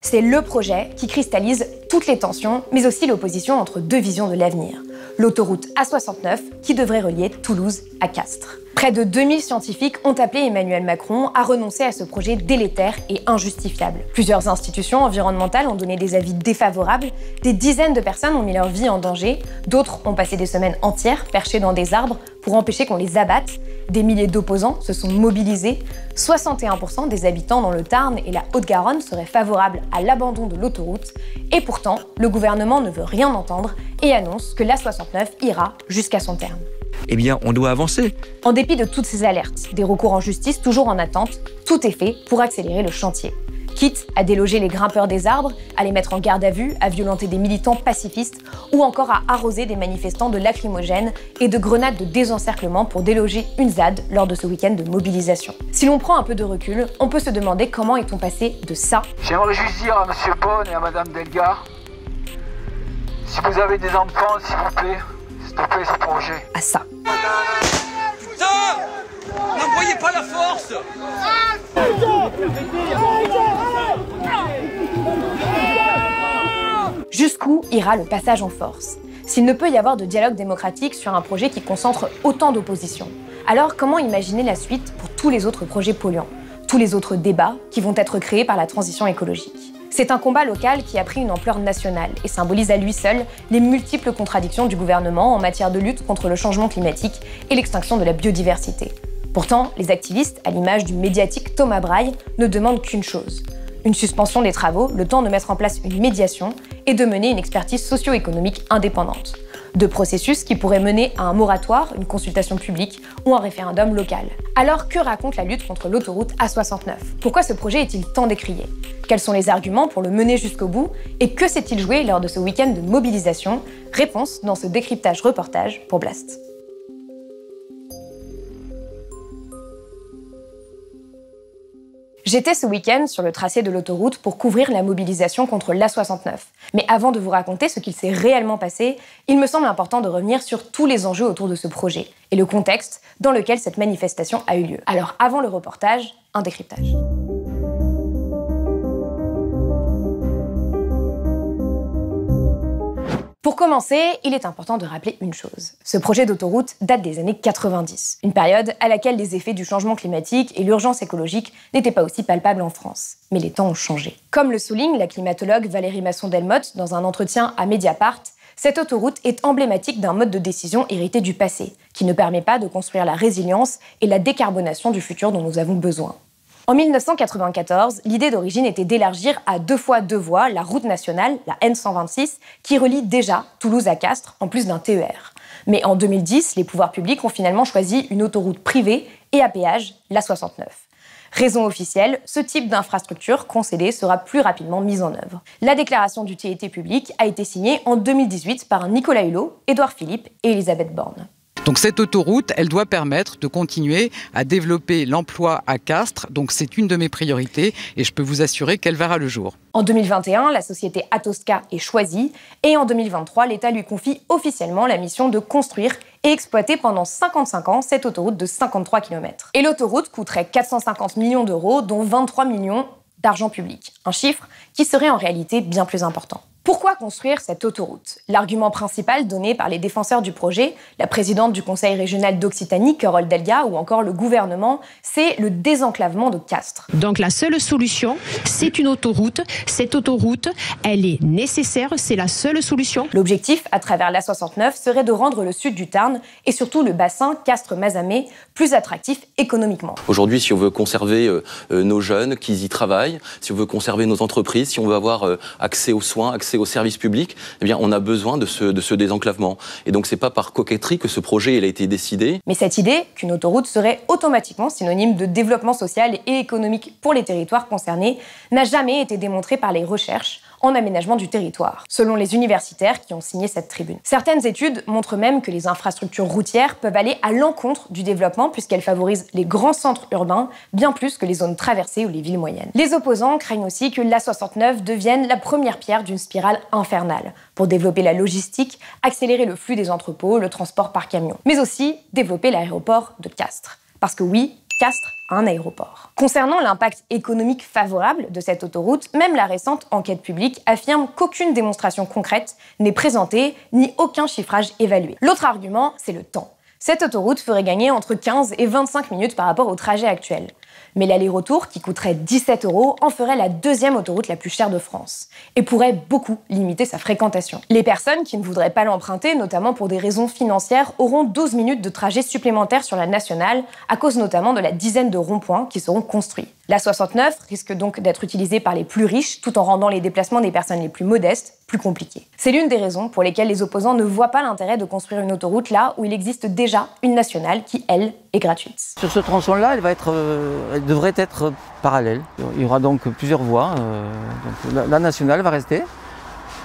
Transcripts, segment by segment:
C'est le projet qui cristallise toutes les tensions, mais aussi l'opposition entre deux visions de l'avenir. L'autoroute A69 qui devrait relier Toulouse à Castres. Près de 2000 scientifiques ont appelé Emmanuel Macron à renoncer à ce projet délétère et injustifiable. Plusieurs institutions environnementales ont donné des avis défavorables, des dizaines de personnes ont mis leur vie en danger, d'autres ont passé des semaines entières perchées dans des arbres pour empêcher qu'on les abatte, des milliers d'opposants se sont mobilisés, 61% des habitants dans le Tarn et la Haute-Garonne seraient favorables à l'abandon de l'autoroute, et pourtant, le gouvernement ne veut rien entendre et annonce que l'A69 ira jusqu'à son terme. Eh bien, on doit avancer. En dépit de toutes ces alertes, des recours en justice toujours en attente, tout est fait pour accélérer le chantier. Quitte à déloger les grimpeurs des arbres, à les mettre en garde à vue, à violenter des militants pacifistes ou encore à arroser des manifestants de lacrymogènes et de grenades de désencerclement pour déloger une ZAD lors de ce week-end de mobilisation. Si l'on prend un peu de recul, on peut se demander comment est-on passé de ça. J'aimerais juste dire à M. Bonne et à Mme Delga, si vous avez des enfants, s'il vous plaît, stoppez ce projet. À ça. Putain! N'envoyez pas la force! Jusqu'où ira le passage en force? S'il ne peut y avoir de dialogue démocratique sur un projet qui concentre autant d'opposition, alors comment imaginer la suite pour tous les autres projets polluants, tous les autres débats qui vont être créés par la transition écologique? C'est un combat local qui a pris une ampleur nationale et symbolise à lui seul les multiples contradictions du gouvernement en matière de lutte contre le changement climatique et l'extinction de la biodiversité. Pourtant, les activistes, à l'image du médiatique Thomas Braille, ne demandent qu'une chose: une suspension des travaux, le temps de mettre en place une médiation et de mener une expertise socio-économique indépendante. Deux processus qui pourraient mener à un moratoire, une consultation publique ou un référendum local. Alors, que raconte la lutte contre l'autoroute A69? Pourquoi ce projet est-il tant décrié? Quels sont les arguments pour le mener jusqu'au bout? Et que s'est-il joué lors de ce week-end de mobilisation? Réponse dans ce décryptage-reportage pour Blast. J'étais ce week-end sur le tracé de l'autoroute pour couvrir la mobilisation contre l'A69. Mais avant de vous raconter ce qu'il s'est réellement passé, il me semble important de revenir sur tous les enjeux autour de ce projet et le contexte dans lequel cette manifestation a eu lieu. Alors avant le reportage, un décryptage. Pour commencer, il est important de rappeler une chose. Ce projet d'autoroute date des années 90, une période à laquelle les effets du changement climatique et l'urgence écologique n'étaient pas aussi palpables en France. Mais les temps ont changé. Comme le souligne la climatologue Valérie Masson-Delmotte dans un entretien à Mediapart, cette autoroute est emblématique d'un mode de décision hérité du passé, qui ne permet pas de construire la résilience et la décarbonation du futur dont nous avons besoin. En 1994, l'idée d'origine était d'élargir à 2 fois 2 voies la route nationale, la N126, qui relie déjà Toulouse à Castres, en plus d'un TER. Mais en 2010, les pouvoirs publics ont finalement choisi une autoroute privée et à péage, la 69. Raison officielle, ce type d'infrastructure concédée sera plus rapidement mise en œuvre. La déclaration d'utilité publique a été signée en 2018 par Nicolas Hulot, Édouard Philippe et Elisabeth Borne. Donc cette autoroute, elle doit permettre de continuer à développer l'emploi à Castres. Donc c'est une de mes priorités et je peux vous assurer qu'elle verra le jour. En 2021, la société Atosca est choisie et en 2023, l'État lui confie officiellement la mission de construire et exploiter pendant 55 ans cette autoroute de 53 km. Et l'autoroute coûterait 450 millions d'euros, dont 23 millions d'argent public. Un chiffre qui serait en réalité bien plus important. Pourquoi construire cette autoroute? L'argument principal donné par les défenseurs du projet, la présidente du Conseil régional d'Occitanie, Carole Delga, ou encore le gouvernement, c'est le désenclavement de Castres. Donc la seule solution, c'est une autoroute. Cette autoroute, elle est nécessaire, c'est la seule solution. L'objectif, à travers l'A69, serait de rendre le sud du Tarn, et surtout le bassin Castres-Mazamet, plus attractif économiquement. Aujourd'hui, si on veut conserver nos jeunes, qu'ils y travaillent, si on veut conserver nos entreprises, si on veut avoir accès aux soins, accès aux services publics, eh bien, on a besoin de ce désenclavement. Et donc, c'est pas par coquetterie que ce projet il a été décidé. Mais cette idée qu'une autoroute serait automatiquement synonyme de développement social et économique pour les territoires concernés n'a jamais été démontrée par les recherches en aménagement du territoire, selon les universitaires qui ont signé cette tribune. Certaines études montrent même que les infrastructures routières peuvent aller à l'encontre du développement puisqu'elles favorisent les grands centres urbains bien plus que les zones traversées ou les villes moyennes. Les opposants craignent aussi que l'A69 devienne la première pierre d'une spirale infernale pour développer la logistique, accélérer le flux des entrepôts, le transport par camion, mais aussi développer l'aéroport de Castres. Parce que oui, Castres a un aéroport. Concernant l'impact économique favorable de cette autoroute, même la récente enquête publique affirme qu'aucune démonstration concrète n'est présentée, ni aucun chiffrage évalué. L'autre argument, c'est le temps. Cette autoroute ferait gagner entre 15 et 25 minutes par rapport au trajet actuel. Mais l'aller-retour, qui coûterait 17 € en ferait la deuxième autoroute la plus chère de France et pourrait beaucoup limiter sa fréquentation. Les personnes qui ne voudraient pas l'emprunter, notamment pour des raisons financières, auront 12 minutes de trajet supplémentaires sur la nationale, à cause notamment de la dizaine de ronds-points qui seront construits. La 69 risque donc d'être utilisée par les plus riches, tout en rendant les déplacements des personnes les plus modestes plus compliqués. C'est l'une des raisons pour lesquelles les opposants ne voient pas l'intérêt de construire une autoroute là où il existe déjà une nationale qui, elle, est gratuite. Sur ce tronçon-là, elle devrait être parallèle. Il y aura donc plusieurs voies. Donc la nationale va rester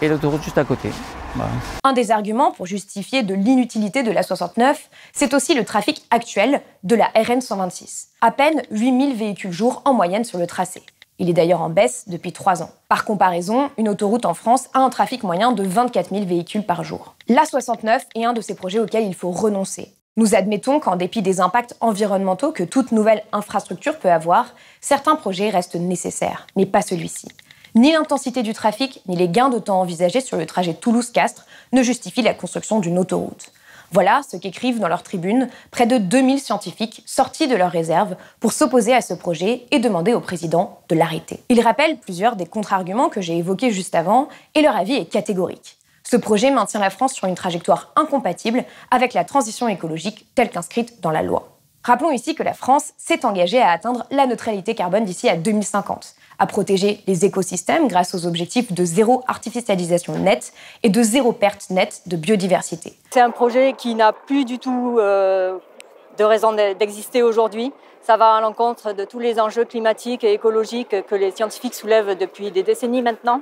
et l'autoroute juste à côté. Voilà. Un des arguments pour justifier de l'inutilité de la 69, c'est aussi le trafic actuel de la RN 126. À peine 8000 véhicules jour en moyenne sur le tracé. Il est d'ailleurs en baisse depuis 3 ans. Par comparaison, une autoroute en France a un trafic moyen de 24 000 véhicules par jour. La 69 est un de ces projets auxquels il faut renoncer. Nous admettons qu'en dépit des impacts environnementaux que toute nouvelle infrastructure peut avoir, certains projets restent nécessaires, mais pas celui-ci. Ni l'intensité du trafic, ni les gains de temps envisagés sur le trajet Toulouse-Castres ne justifient la construction d'une autoroute. Voilà ce qu'écrivent dans leur tribune près de 2000 scientifiques sortis de leurs réserves pour s'opposer à ce projet et demander au président de l'arrêter. Ils rappellent plusieurs des contre-arguments que j'ai évoqués juste avant et leur avis est catégorique. Ce projet maintient la France sur une trajectoire incompatible avec la transition écologique telle qu'inscrite dans la loi. Rappelons ici que la France s'est engagée à atteindre la neutralité carbone d'ici à 2050, à protéger les écosystèmes grâce aux objectifs de zéro artificialisation nette et de zéro perte nette de biodiversité. C'est un projet qui n'a plus du tout de raison d'exister aujourd'hui. Ça va à l'encontre de tous les enjeux climatiques et écologiques que les scientifiques soulèvent depuis des décennies maintenant.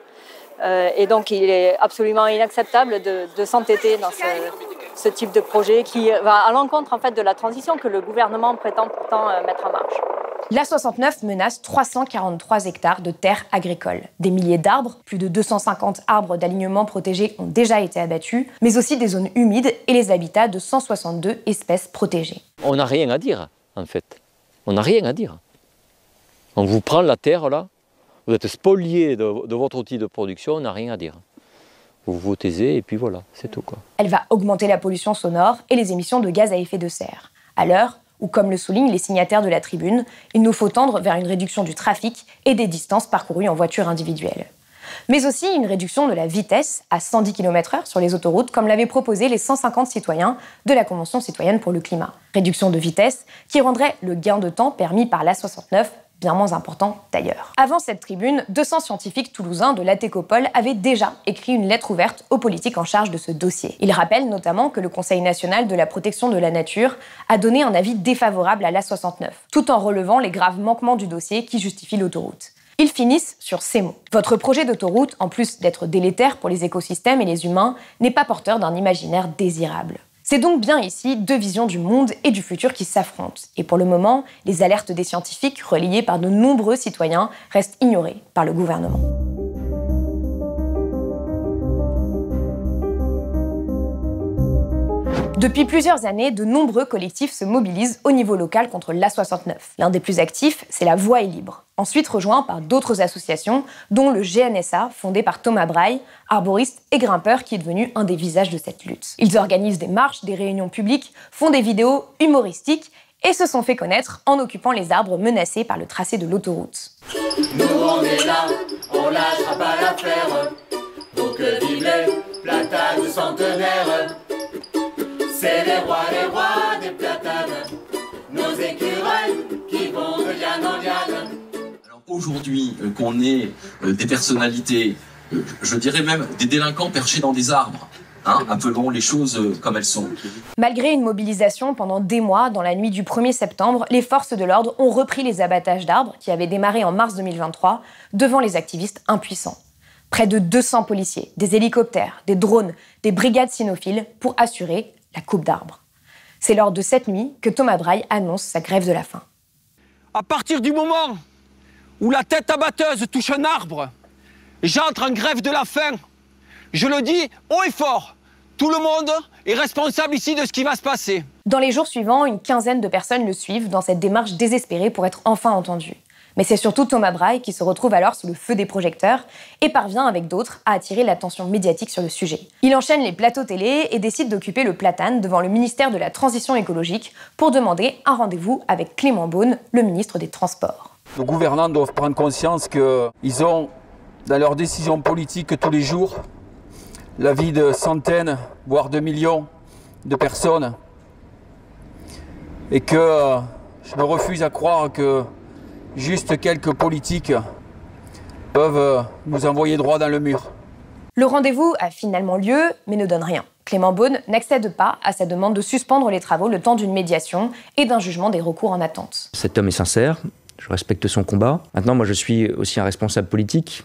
Et donc il est absolument inacceptable de s'entêter dans ce type de projet qui va à l'encontre en fait, de la transition que le gouvernement prétend pourtant mettre en marche. La 69 menace 343 hectares de terres agricoles. Des milliers d'arbres, plus de 250 arbres d'alignement protégés ont déjà été abattus, mais aussi des zones humides et les habitats de 162 espèces protégées. On n'a rien à dire, en fait. On n'a rien à dire. On vous prend la terre, là, vous êtes spolié de votre outil de production, on n'a rien à dire. Vous vous taisez et puis voilà, c'est tout, quoi. Elle va augmenter la pollution sonore et les émissions de gaz à effet de serre. À l'heure où, comme le soulignent les signataires de la tribune, il nous faut tendre vers une réduction du trafic et des distances parcourues en voiture individuelle. Mais aussi une réduction de la vitesse à 110 km/h sur les autoroutes, comme l'avaient proposé les 150 citoyens de la Convention citoyenne pour le climat. Réduction de vitesse qui rendrait le gain de temps permis par l'A69 bien moins important d'ailleurs. Avant cette tribune, 200 scientifiques toulousains de l'Atécopole avaient déjà écrit une lettre ouverte aux politiques en charge de ce dossier. Ils rappellent notamment que le Conseil national de la protection de la nature a donné un avis défavorable à l'A69, tout en relevant les graves manquements du dossier qui justifient l'autoroute. Ils finissent sur ces mots. Votre projet d'autoroute, en plus d'être délétère pour les écosystèmes et les humains, n'est pas porteur d'un imaginaire désirable. C'est donc bien ici deux visions du monde et du futur qui s'affrontent. Et pour le moment, les alertes des scientifiques, relayées par de nombreux citoyens, restent ignorées par le gouvernement. Depuis plusieurs années, de nombreux collectifs se mobilisent au niveau local contre l'A69. L'un des plus actifs, c'est la Voie est libre. Ensuite rejoint par d'autres associations, dont le GNSA, fondé par Thomas Braille, arboriste et grimpeur qui est devenu un des visages de cette lutte. Ils organisent des marches, des réunions publiques, font des vidéos humoristiques et se sont fait connaître en occupant les arbres menacés par le tracé de l'autoroute. Nous on est là, on lâchera pas l'affaire, pour que vivent les platanes centenaires. C'est les rois des platanes, nos écureuils qui vont de liane en liane. Alors aujourd'hui, qu'on ait des personnalités, je dirais même des délinquants perchés dans des arbres, appelons les choses comme elles sont. Malgré une mobilisation pendant des mois, dans la nuit du 1er septembre, les forces de l'ordre ont repris les abattages d'arbres qui avaient démarré en mars 2023 devant les activistes impuissants. Près de 200 policiers, des hélicoptères, des drones, des brigades cynophiles pour assurer la coupe d'arbres. C'est lors de cette nuit que Thomas Braille annonce sa grève de la faim. À partir du moment où la tête abatteuse touche un arbre, j'entre en grève de la faim. Je le dis haut et fort, Tout le monde est responsable ici de ce qui va se passer. Dans les jours suivants, une quinzaine de personnes le suivent dans cette démarche désespérée pour être enfin entendu. Mais c'est surtout Thomas Braille qui se retrouve alors sous le feu des projecteurs et parvient avec d'autres à attirer l'attention médiatique sur le sujet. Il enchaîne les plateaux télé et décide d'occuper le platane devant le ministère de la Transition écologique pour demander un rendez-vous avec Clément Beaune, le ministre des Transports. Nos gouvernants doivent prendre conscience qu'ils ont, dans leurs décisions politiques tous les jours, la vie de centaines, voire de millions de personnes. Et que je me refuse à croire que juste quelques politiques peuvent nous envoyer droit dans le mur. Le rendez-vous a finalement lieu, mais ne donne rien. Clément Beaune n'accède pas à sa demande de suspendre les travaux le temps d'une médiation et d'un jugement des recours en attente. Cet homme est sincère, je respecte son combat. Maintenant, moi je suis aussi un responsable politique.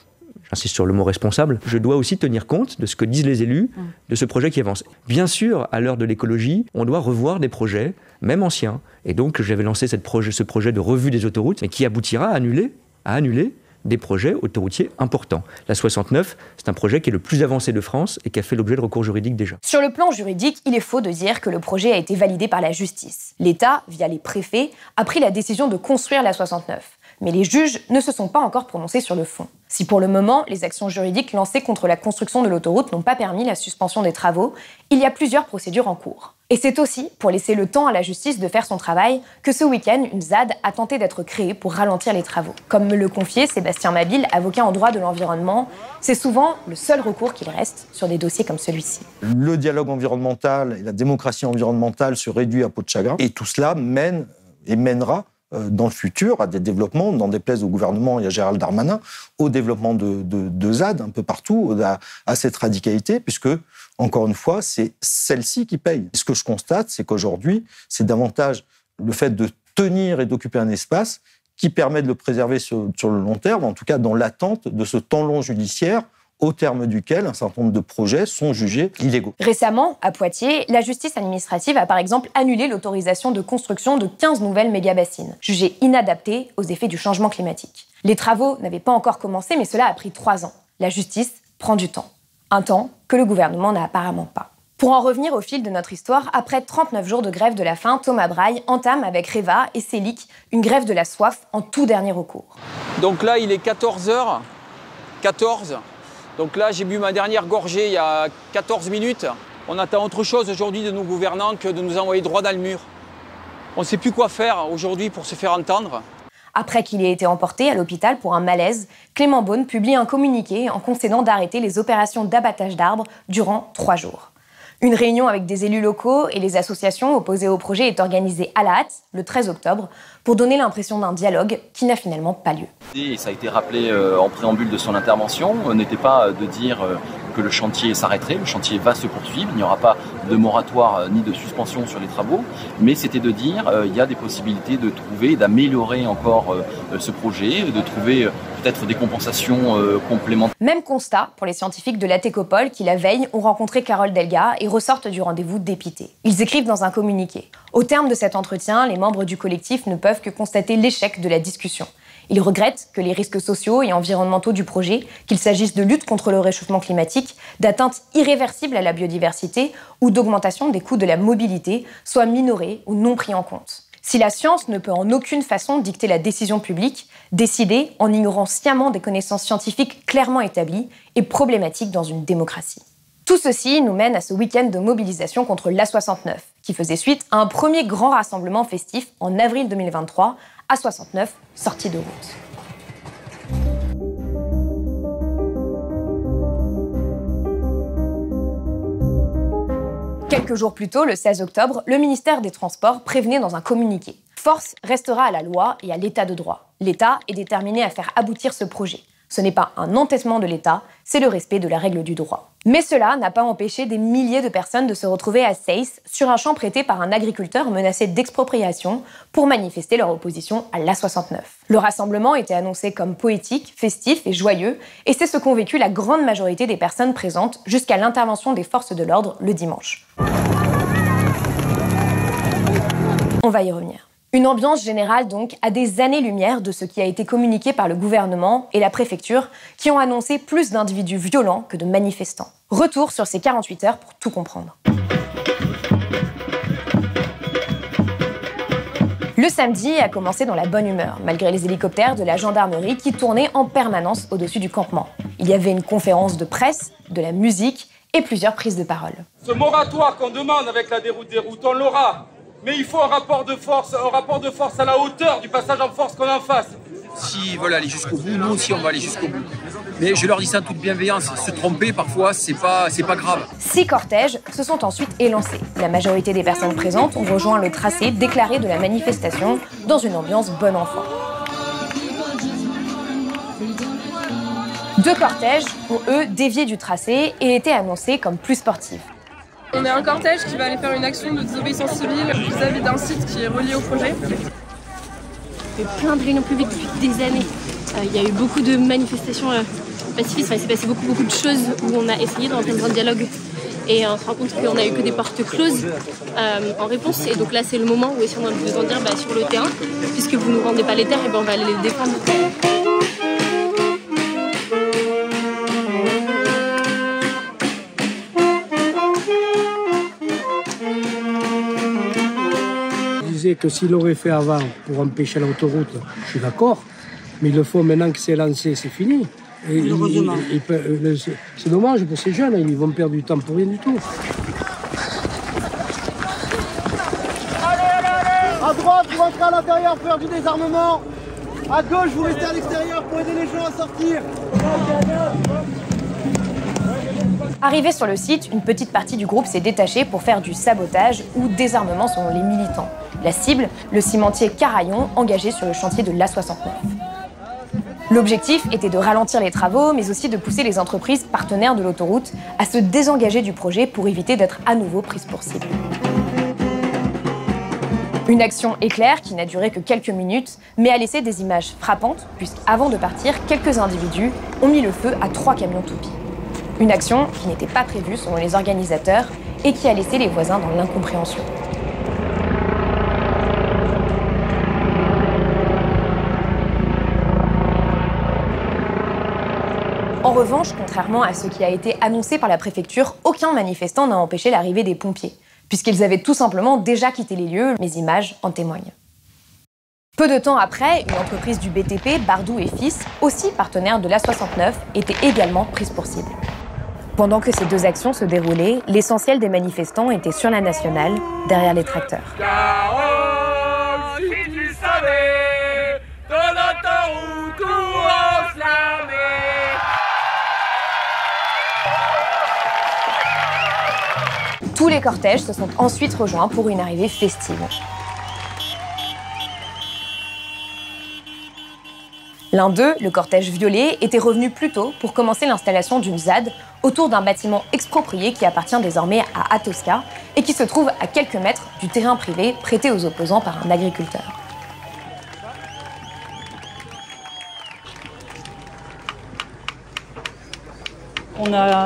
J'insiste sur le mot responsable, je dois aussi tenir compte de ce que disent les élus de ce projet qui avance. Bien sûr, à l'heure de l'écologie, on doit revoir des projets, même anciens. Et donc, j'avais lancé ce projet de revue des autoroutes, mais qui aboutira à annuler des projets autoroutiers importants. La 69, c'est un projet qui est le plus avancé de France et qui a fait l'objet de recours juridiques déjà. Sur le plan juridique, il est faux de dire que le projet a été validé par la justice. L'État, via les préfets, a pris la décision de construire la 69. Mais les juges ne se sont pas encore prononcés sur le fond. Si pour le moment, les actions juridiques lancées contre la construction de l'autoroute n'ont pas permis la suspension des travaux, il y a plusieurs procédures en cours. Et c'est aussi pour laisser le temps à la justice de faire son travail que ce week-end, une ZAD a tenté d'être créée pour ralentir les travaux. Comme me le confiait Sébastien Mabille, avocat en droit de l'environnement, c'est souvent le seul recours qu'il reste sur des dossiers comme celui-ci. Le dialogue environnemental et la démocratie environnementale se réduit à peau de chagrin. Et tout cela mène et mènera dans le futur à des développements, n'en déplaise au gouvernement et à Gérald Darmanin, au développement de ZAD un peu partout, à cette radicalité, puisque, encore une fois, c'est celle-ci qui paye. Ce que je constate, c'est qu'aujourd'hui, c'est davantage le fait de tenir et d'occuper un espace qui permet de le préserver sur le long terme, en tout cas dans l'attente de ce temps long judiciaire, au terme duquel un certain nombre de projets sont jugés illégaux. Récemment, à Poitiers, la justice administrative a par exemple annulé l'autorisation de construction de 15 nouvelles méga-bassines, jugées inadaptées aux effets du changement climatique. Les travaux n'avaient pas encore commencé, mais cela a pris 3 ans. La justice prend du temps. Un temps que le gouvernement n'a apparemment pas. Pour en revenir au fil de notre histoire, après 39 jours de grève de la faim, Thomas Braille entame avec Reva et Célic une grève de la soif en tout dernier recours. Donc là, il est 14h14. Donc là, j'ai bu ma dernière gorgée il y a 14 minutes. On attend autre chose aujourd'hui de nos gouvernants que de nous envoyer droit dans le mur. On ne sait plus quoi faire aujourd'hui pour se faire entendre. Après qu'il ait été emporté à l'hôpital pour un malaise, Clément Beaune publie un communiqué en concédant d'arrêter les opérations d'abattage d'arbres durant 3 jours. Une réunion avec des élus locaux et les associations opposées au projet est organisée à la hâte, le 13 octobre, pour donner l'impression d'un dialogue qui n'a finalement pas lieu. Et ça a été rappelé en préambule de son intervention, n'était pas de dire que le chantier s'arrêterait, le chantier va se poursuivre, il n'y aura pas de moratoire ni de suspension sur les travaux, mais c'était de dire il y a des possibilités de trouver, d'améliorer encore ce projet, de trouver peut-être des compensations complémentaires. Même constat pour les scientifiques de la Técopole qui, la veille, ont rencontré Carole Delga et ressortent du rendez-vous dépités. Ils écrivent dans un communiqué. Au terme de cet entretien, les membres du collectif ne peuvent que constater l'échec de la discussion. Ils regrettent que les risques sociaux et environnementaux du projet, qu'il s'agisse de lutte contre le réchauffement climatique, d'atteinte irréversible à la biodiversité ou d'augmentation des coûts de la mobilité, soient minorés ou non pris en compte. Si la science ne peut en aucune façon dicter la décision publique, décider en ignorant sciemment des connaissances scientifiques clairement établies est problématique dans une démocratie. Tout ceci nous mène à ce week-end de mobilisation contre l'A69, qui faisait suite à un premier grand rassemblement festif en avril 2023, à 69, sortie de route. Quelques jours plus tôt, le 16 octobre, le ministère des Transports prévenait dans un communiqué. Force restera à la loi et à l'état de droit. L'État est déterminé à faire aboutir ce projet. Ce n'est pas un entêtement de l'État, c'est le respect de la règle du droit. Mais cela n'a pas empêché des milliers de personnes de se retrouver à Seyss, sur un champ prêté par un agriculteur menacé d'expropriation, pour manifester leur opposition à l'A69. Le rassemblement était annoncé comme poétique, festif et joyeux, et c'est ce qu'ont vécu la grande majorité des personnes présentes jusqu'à l'intervention des forces de l'ordre le dimanche. On va y revenir. Une ambiance générale donc à des années-lumière de ce qui a été communiqué par le gouvernement et la préfecture qui ont annoncé plus d'individus violents que de manifestants. Retour sur ces 48 heures pour tout comprendre. Le samedi a commencé dans la bonne humeur, malgré les hélicoptères de la gendarmerie qui tournaient en permanence au-dessus du campement. Il y avait une conférence de presse, de la musique et plusieurs prises de parole. Ce moratoire qu'on demande avec la déroute des routes, on l'aura. Mais il faut un rapport de force à la hauteur du passage en force qu'on en fasse. S'ils veulent aller jusqu'au bout, nous aussi on va aller jusqu'au bout. Mais je leur dis ça en toute bienveillance, se tromper parfois c'est pas grave. 6 cortèges se sont ensuite élancés. La majorité des personnes présentes ont rejoint le tracé déclaré de la manifestation dans une ambiance bon enfant. 2 cortèges ont eux dévié du tracé et étaient annoncés comme plus sportifs. On est un cortège qui va aller faire une action de désobéissance civile vis-à-vis d'un site qui est relié au projet. Il y a eu plein de réunions publiques depuis des années. Il y a eu beaucoup de manifestations pacifistes. Enfin, il s'est passé beaucoup de choses où on a essayé de rentrer dans un dialogue. Et on se rend compte qu'on a eu que des portes closes en réponse. Et donc là, c'est le moment où on a besoin de dire sur le terrain, puisque vous ne nous rendez pas les terres, et on va aller les défendre. Que s'il l'aurait fait avant pour empêcher l'autoroute, je suis d'accord, mais il le faut maintenant que c'est lancé, c'est fini. C'est dommage pour ces jeunes, ils vont perdre du temps pour rien du tout. À droite, vous rentrez à l'intérieur pour faire du désarmement. À gauche, vous restez à l'extérieur pour aider les gens à sortir. Arrivé sur le site, une petite partie du groupe s'est détachée pour faire du sabotage ou désarmement selon les militants. La cible, le cimentier Carayon, engagé sur le chantier de l'A69. L'objectif était de ralentir les travaux, mais aussi de pousser les entreprises partenaires de l'autoroute à se désengager du projet pour éviter d'être à nouveau prises pour cible. Une action éclair qui n'a duré que quelques minutes, mais a laissé des images frappantes, puisqu'avant de partir, quelques individus ont mis le feu à 3 camions toupies. Une action qui n'était pas prévue selon les organisateurs et qui a laissé les voisins dans l'incompréhension. En revanche, contrairement à ce qui a été annoncé par la préfecture, aucun manifestant n'a empêché l'arrivée des pompiers, puisqu'ils avaient tout simplement déjà quitté les lieux, les images en témoignent. Peu de temps après, une entreprise du BTP, Bardou et Fils, aussi partenaire de l'A69, était également prise pour cible. Pendant que ces 2 actions se déroulaient, l'essentiel des manifestants était sur la nationale, derrière les tracteurs. Carole, si tu savais, de l'autoroute où on se la met. Tous les cortèges se sont ensuite rejoints pour une arrivée festive. L'un d'eux, le cortège violet, était revenu plus tôt pour commencer l'installation d'une ZAD autour d'un bâtiment exproprié qui appartient désormais à Atosca et qui se trouve à quelques mètres du terrain privé prêté aux opposants par un agriculteur.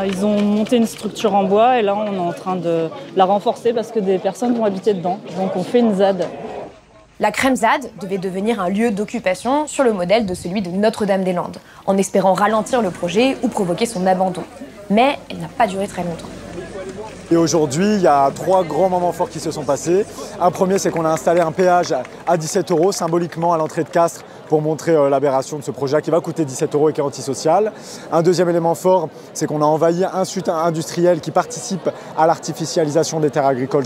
Ils ont monté une structure en bois et là on est en train de la renforcer parce que des personnes vont habiter dedans. Donc on fait une ZAD. La crème ZAD devait devenir un lieu d'occupation sur le modèle de celui de Notre-Dame-des-Landes, en espérant ralentir le projet ou provoquer son abandon. Mais elle n'a pas duré très longtemps. Et aujourd'hui, il y a 3 grands moments forts qui se sont passés. Un premier, c'est qu'on a installé un péage à 17 € symboliquement à l'entrée de Castres pour montrer l'aberration de ce projet qui va coûter 17 € et qui est antisocial. Un deuxième élément fort, c'est qu'on a envahi un site industriel qui participe à l'artificialisation des terres agricoles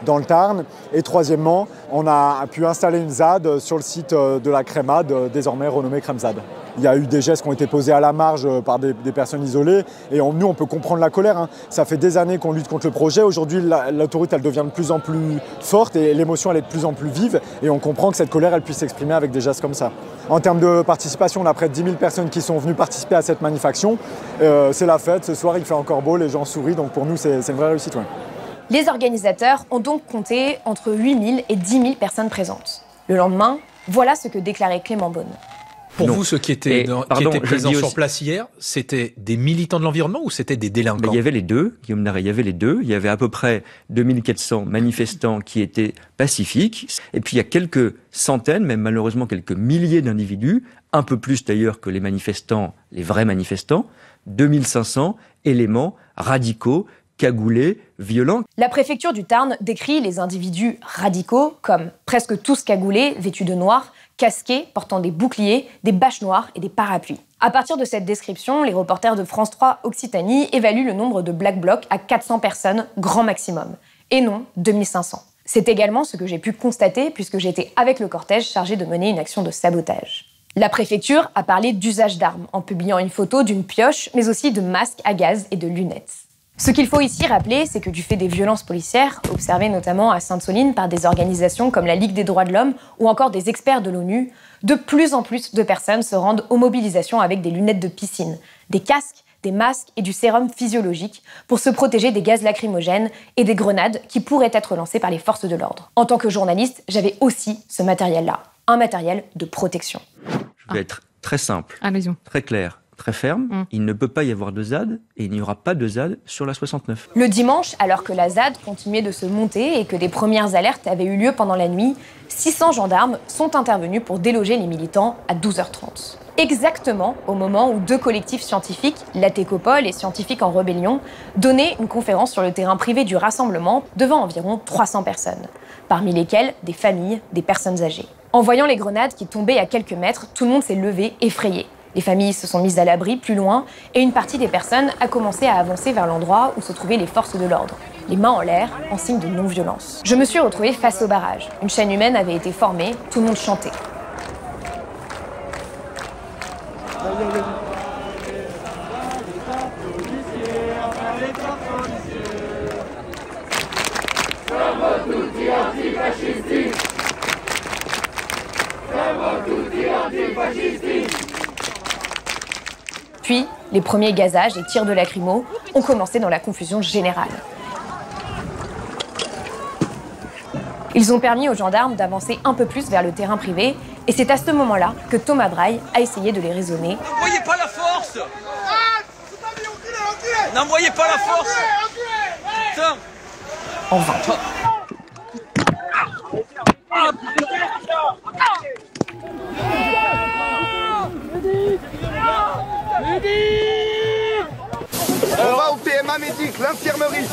dans le Tarn. Et troisièmement, on a pu installer une ZAD sur le site de la Crémade, désormais renommée Crémzad. Il y a eu des gestes qui ont été posés à la marge par des personnes isolées et nous on peut comprendre la colère. Hein. Ça fait des années qu'on lutte contre le projet. Aujourd'hui l'autoroute elle devient de plus en plus forte et l'émotion elle est de plus en plus vive et on comprend que cette colère elle puisse s'exprimer avec des gestes comme ça. En termes de participation, on a près de 10 000 personnes qui sont venues participer à cette manifaction. C'est la fête, ce soir il fait encore beau, les gens sourient, donc pour nous c'est une vraie réussite. Ouais. Les organisateurs ont donc compté entre 8 000 et 10 000 personnes présentes. Le lendemain, voilà ce que déclarait Clément Beaune. Pour Non. vous, ceux qui étaient, Pardon, qui étaient je présents dis sur aussi- place hier, c'était des militants de l'environnement ou c'était des délinquants? Mais il y avait les deux, Guillaume Narey, il y avait les deux. Il y avait à peu près 2400 manifestants qui étaient pacifiques. Et puis il y a quelques centaines, même malheureusement quelques milliers d'individus, un peu plus d'ailleurs que les manifestants, les vrais manifestants, 2500 éléments radicaux, cagoulés, violents. La préfecture du Tarn décrit les individus radicaux comme presque tous cagoulés, vêtus de noir, casqués, portant des boucliers, des bâches noires et des parapluies. À partir de cette description, les reporters de France 3 Occitanie évaluent le nombre de Black Blocs à 400 personnes, grand maximum, et non 2500. C'est également ce que j'ai pu constater puisque j'étais avec le cortège chargé de mener une action de sabotage. La préfecture a parlé d'usage d'armes en publiant une photo d'une pioche, mais aussi de masques à gaz et de lunettes. Ce qu'il faut ici rappeler, c'est que du fait des violences policières, observées notamment à Sainte-Soline par des organisations comme la Ligue des droits de l'homme ou encore des experts de l'ONU, de plus en plus de personnes se rendent aux mobilisations avec des lunettes de piscine, des casques, des masques et du sérum physiologique pour se protéger des gaz lacrymogènes et des grenades qui pourraient être lancées par les forces de l'ordre. En tant que journaliste, j'avais aussi ce matériel-là, un matériel de protection. Je vais être très simple, Allez-y. très clair, très ferme. Il ne peut pas y avoir de ZAD et il n'y aura pas de ZAD sur la 69. Le dimanche, alors que la ZAD continuait de se monter et que des premières alertes avaient eu lieu pendant la nuit, 600 gendarmes sont intervenus pour déloger les militants à 12h30. Exactement au moment où deux collectifs scientifiques, la Técopole et Scientifiques en Rébellion, donnaient une conférence sur le terrain privé du rassemblement devant environ 300 personnes, parmi lesquelles des familles, des personnes âgées. En voyant les grenades qui tombaient à quelques mètres, tout le monde s'est levé, effrayé. Les familles se sont mises à l'abri plus loin et une partie des personnes a commencé à avancer vers l'endroit où se trouvaient les forces de l'ordre, les mains en l'air en signe de non-violence. Je me suis retrouvée face au barrage. Une chaîne humaine avait été formée, tout le monde chantait. Puis, les premiers gazages et tirs de lacrymo ont commencé dans la confusion générale. Ils ont permis aux gendarmes d'avancer un peu plus vers le terrain privé, et c'est à ce moment-là que Thomas Braille a essayé de les raisonner. N'envoyez pas la force! N'envoyez pas la force! Putain! En vain. On va au PMA Médic, l'infirmerie.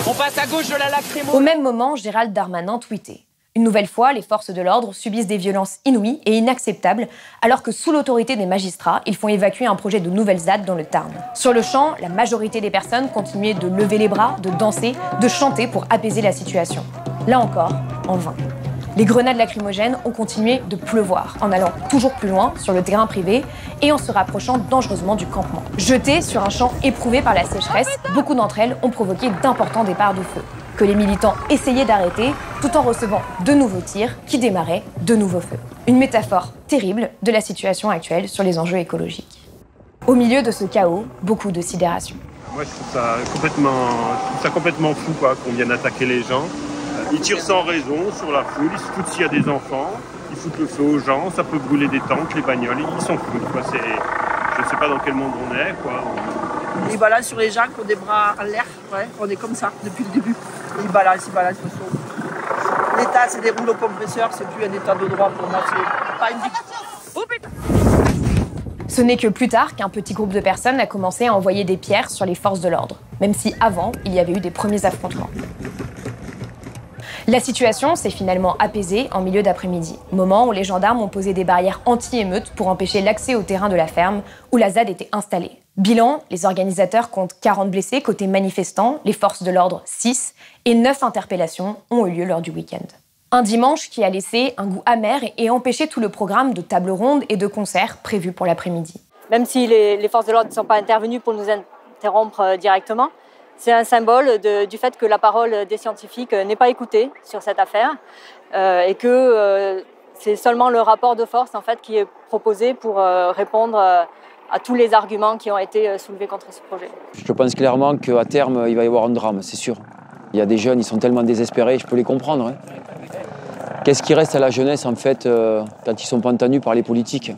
On passe à gauche de la lacrymo. Au même moment, Gérald Darmanin tweetait. Une nouvelle fois, les forces de l'ordre subissent des violences inouïes et inacceptables, alors que sous l'autorité des magistrats, ils font évacuer un projet de nouvelle ZAD dans le Tarn. Sur le champ, la majorité des personnes continuaient de lever les bras, de danser, de chanter pour apaiser la situation. Là encore, en vain. Les grenades lacrymogènes ont continué de pleuvoir, en allant toujours plus loin sur le terrain privé et en se rapprochant dangereusement du campement. Jetées sur un champ éprouvé par la sécheresse, beaucoup d'entre elles ont provoqué d'importants départs de feu, que les militants essayaient d'arrêter tout en recevant de nouveaux tirs qui démarraient de nouveaux feux. Une métaphore terrible de la situation actuelle sur les enjeux écologiques. Au milieu de ce chaos, beaucoup de sidération. Moi, je trouve ça complètement fou qu'on vienne attaquer les gens. Ils tirent sans raison sur la foule, ils se foutent s'il y a des enfants, ils foutent le feu aux gens, ça peut brûler des tentes, les bagnoles, ils s'en foutent. Je ne sais pas dans quel monde on est. Ils balancent sur les gens qui ont des bras en l'air, ouais, on est comme ça depuis le début. Ils balancent. L'État, c'est des rouleaux compresseurs, c'est plus un État de droit pour moi, c'est pas une dictature. Ce n'est que plus tard qu'un petit groupe de personnes a commencé à envoyer des pierres sur les forces de l'ordre, même si avant, il y avait eu des premiers affrontements. La situation s'est finalement apaisée en milieu d'après-midi, moment où les gendarmes ont posé des barrières anti-émeutes pour empêcher l'accès au terrain de la ferme où la ZAD était installée. Bilan, les organisateurs comptent 40 blessés côté manifestants, les forces de l'ordre 6, et 9 interpellations ont eu lieu lors du week-end. Un dimanche qui a laissé un goût amer et empêché tout le programme de tables rondes et de concerts prévus pour l'après-midi. Même si les forces de l'ordre ne sont pas intervenues pour nous interrompre directement, c'est un symbole du fait que la parole des scientifiques n'est pas écoutée sur cette affaire et que c'est seulement le rapport de force en fait, qui est proposé pour répondre à tous les arguments qui ont été soulevés contre ce projet. Je pense clairement qu'à terme, il va y avoir un drame, c'est sûr. Il y a des jeunes, ils sont tellement désespérés, je peux les comprendre. Hein. Qu'est-ce qui reste à la jeunesse, en fait, quand ils sont pas entendus par les politiques?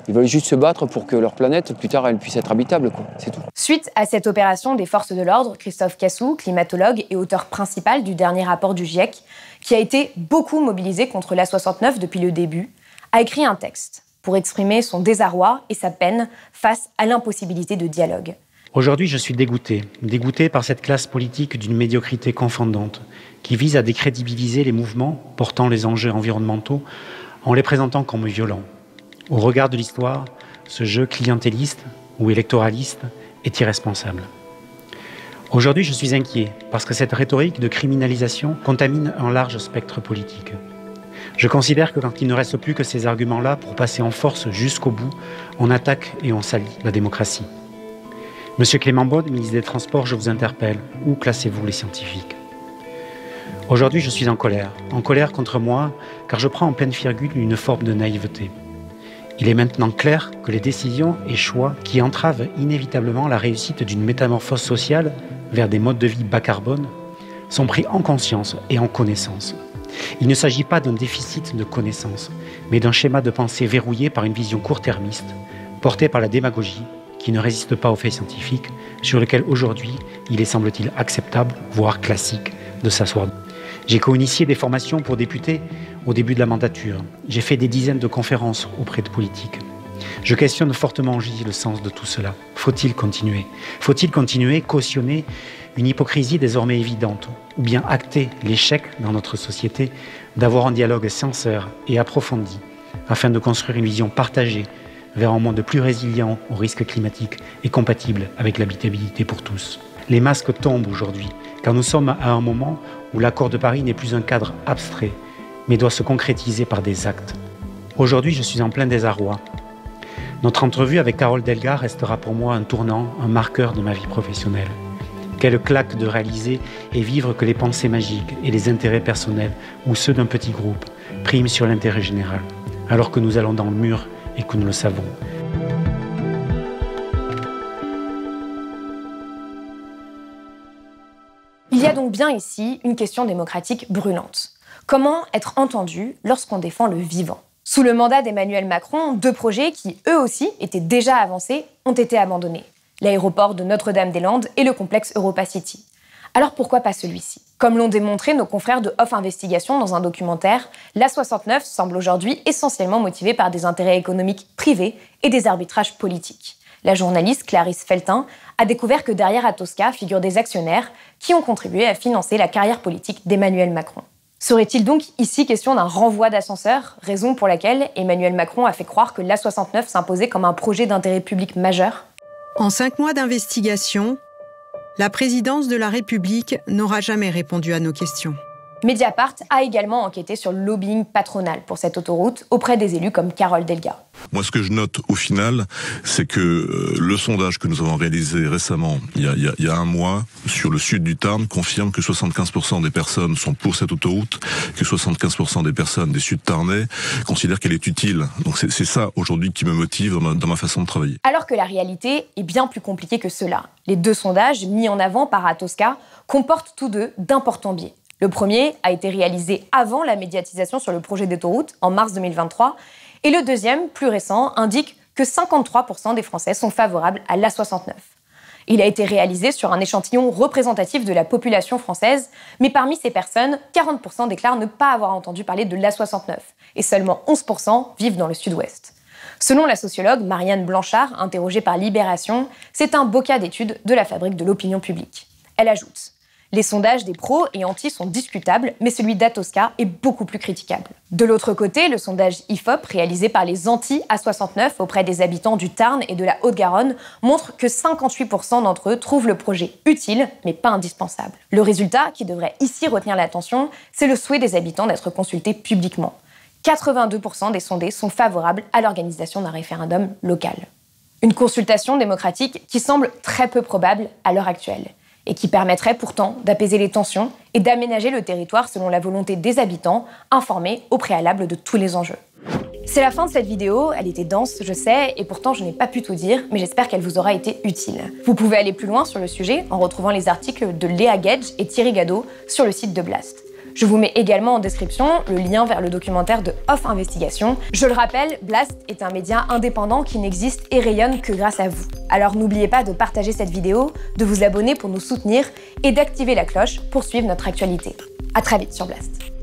Ils veulent juste se battre pour que leur planète, plus tard, elle puisse être habitable, quoi. C'est tout. Suite à cette opération des forces de l'ordre, Christophe Cassou, climatologue et auteur principal du dernier rapport du GIEC, qui a été beaucoup mobilisé contre l'A69 depuis le début, a écrit un texte pour exprimer son désarroi et sa peine face à l'impossibilité de dialogue. Aujourd'hui, je suis dégoûté par cette classe politique d'une médiocrité confondante, qui vise à décrédibiliser les mouvements portant les enjeux environnementaux en les présentant comme violents. Au regard de l'histoire, ce jeu clientéliste ou électoraliste est irresponsable. Aujourd'hui, je suis inquiet parce que cette rhétorique de criminalisation contamine un large spectre politique. Je considère que quand il ne reste plus que ces arguments-là pour passer en force jusqu'au bout, on attaque et on salit la démocratie. Monsieur Clément Beaune, ministre des Transports, je vous interpelle. Où classez-vous les scientifiques ? Aujourd'hui, je suis en colère contre moi, car je prends en pleine virgule une forme de naïveté. Il est maintenant clair que les décisions et choix qui entravent inévitablement la réussite d'une métamorphose sociale vers des modes de vie bas carbone sont pris en conscience et en connaissance. Il ne s'agit pas d'un déficit de connaissance, mais d'un schéma de pensée verrouillé par une vision court-termiste, portée par la démagogie, qui ne résiste pas aux faits scientifiques, sur lesquels aujourd'hui il est, semble-t-il, acceptable, voire classique, de s'asseoir. J'ai co-initié des formations pour députés au début de la mandature. J'ai fait des dizaines de conférences auprès de politiques. Je questionne fortement le sens de tout cela. Faut-il continuer ? Faut-il continuer, cautionner une hypocrisie désormais évidente, ou bien acter l'échec dans notre société d'avoir un dialogue sincère et approfondi, afin de construire une vision partagée vers un monde plus résilient aux risques climatiques et compatible avec l'habitabilité pour tous. Les masques tombent aujourd'hui, car nous sommes à un moment où l'accord de Paris n'est plus un cadre abstrait, mais doit se concrétiser par des actes. Aujourd'hui, je suis en plein désarroi. Notre entrevue avec Carole Delga restera pour moi un tournant, un marqueur de ma vie professionnelle. Quelle claque de réaliser et vivre que les pensées magiques et les intérêts personnels ou ceux d'un petit groupe priment sur l'intérêt général, alors que nous allons dans le mur et que nous le savons. Il y a donc bien ici une question démocratique brûlante. Comment être entendu lorsqu'on défend le vivant ? Sous le mandat d'Emmanuel Macron, 2 projets qui, eux aussi, étaient déjà avancés, ont été abandonnés. L'aéroport de Notre-Dame-des-Landes et le complexe EuropaCity. Alors pourquoi pas celui-ci ? Comme l'ont démontré nos confrères de Off Investigation dans un documentaire, l'A69 semble aujourd'hui essentiellement motivée par des intérêts économiques privés et des arbitrages politiques. La journaliste Clarisse Feltin a découvert que derrière Atosca figurent des actionnaires qui ont contribué à financer la carrière politique d'Emmanuel Macron. Serait-il donc ici question d'un renvoi d'ascenseur, raison pour laquelle Emmanuel Macron a fait croire que l'A69 s'imposait comme un projet d'intérêt public majeur ? En 5 mois d'investigation, la présidence de la République n'aura jamais répondu à nos questions. Mediapart a également enquêté sur le lobbying patronal pour cette autoroute auprès des élus comme Carole Delga. Moi, ce que je note au final, c'est que le sondage que nous avons réalisé récemment, il y a un mois, sur le sud du Tarn, confirme que 75% des personnes sont pour cette autoroute, que 75% des personnes des Sud-Tarnais considèrent qu'elle est utile. Donc c'est ça aujourd'hui qui me motive dans ma façon de travailler. Alors que la réalité est bien plus compliquée que cela. Les 2 sondages mis en avant par Atosca comportent tous 2 d'importants biais. Le premier a été réalisé avant la médiatisation sur le projet d'autoroute, en mars 2023, et le deuxième, plus récent, indique que 53% des Français sont favorables à l'A69. Il a été réalisé sur un échantillon représentatif de la population française, mais parmi ces personnes, 40% déclarent ne pas avoir entendu parler de l'A69, et seulement 11% vivent dans le sud-ouest. Selon la sociologue Marianne Blanchard, interrogée par Libération, c'est un beau cas d'étude de la fabrique de l'opinion publique. Elle ajoute: les sondages des pros et anti sont discutables, mais celui d'Atosca est beaucoup plus critiquable. De l'autre côté, le sondage IFOP, réalisé par les anti-A69 auprès des habitants du Tarn et de la Haute-Garonne, montre que 58% d'entre eux trouvent le projet utile, mais pas indispensable. Le résultat, qui devrait ici retenir l'attention, c'est le souhait des habitants d'être consultés publiquement. 82% des sondés sont favorables à l'organisation d'un référendum local. Une consultation démocratique qui semble très peu probable à l'heure actuelle, et qui permettrait pourtant d'apaiser les tensions et d'aménager le territoire selon la volonté des habitants, informés au préalable de tous les enjeux. C'est la fin de cette vidéo, elle était dense, je sais, et pourtant je n'ai pas pu tout dire, mais j'espère qu'elle vous aura été utile. Vous pouvez aller plus loin sur le sujet en retrouvant les articles de Léa Gage et Thierry Gadot sur le site de Blast. Je vous mets également en description le lien vers le documentaire de Off Investigation. Je le rappelle, Blast est un média indépendant qui n'existe et rayonne que grâce à vous. Alors n'oubliez pas de partager cette vidéo, de vous abonner pour nous soutenir et d'activer la cloche pour suivre notre actualité. À très vite sur Blast.